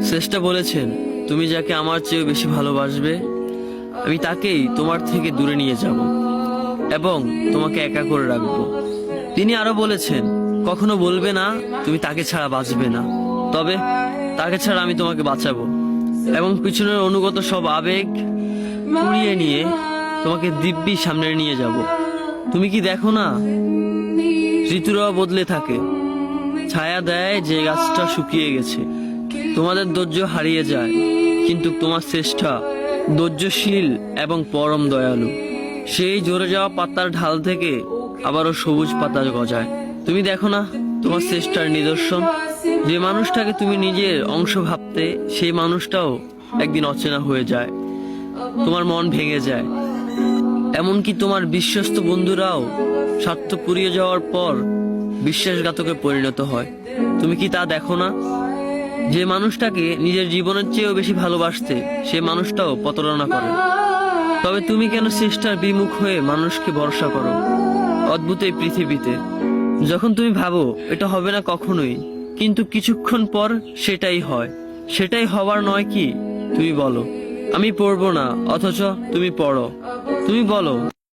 শ্রেষ্ঠ বলেছেন, তুমি যাকে আমার চেয়েও বেশি ভালোবাসবে আমি তাকেই তোমার থেকে দূরে নিয়ে যাব এবং তোমাকে একা করে রাখবো। তিনি আরো বলেছেন, কখনো বলবে না তুমি তাকে ছাড়া বাঁচবে না, তবে তাকে ছাড়া আমি তোমাকে বাঁচাবো এবং পিছনের অনুগত সব আবেগ পুড়িয়ে নিয়ে তোমাকে দিব্যি সামনে নিয়ে যাব। তুমি কি দেখো না, ঋতুরাও বদলে থাকে, ছায়া দেয় যে গাছটা শুকিয়ে গেছে। তোমাদের ধৈর্য হারিয়ে যায়, কিন্তু তোমার শ্রেষ্ঠা ধৈর্যশীল এবং পরম দয়ালু। সেই ঝরে যাওয়া পাতার ঢাল থেকে আবারও সবুজ পাতা গজায়। তুমি দেখো না তোমার শ্রেষ্ঠার নিদর্শন, যে মানুষটাকে তুমি নিজের অংশ ভাবতে সেই মানুষটাও একদিন অচেনা হয়ে যায়, তোমার মন ভেঙে যায়। এমনকি তোমার বিশ্বস্ত বন্ধুরাও স্বার্থ পুড়িয়ে যাওয়ার পর বিশ্বাসঘাতকে পরিণত হয়। তুমি কি তা দেখো না? যে মানুষটাকে নিজের জীবনের চেয়েও বেশি ভালোবাসতে সে মানুষটাও প্রতারণা করে। তবে তুমি কেন চেষ্টার বিমুখ হয়ে মানুষকে ভরসা করো? অদ্ভুত এই পৃথিবীতে, যখন তুমি ভাবো এটা হবে না কখনোই, কিন্তু কিছুক্ষণ পর সেটাই হয়। সেটাই হবার নয় কি? তুমি বলো আমি পড়বো না, অথচ তুমি পড়ো। তুমি বলো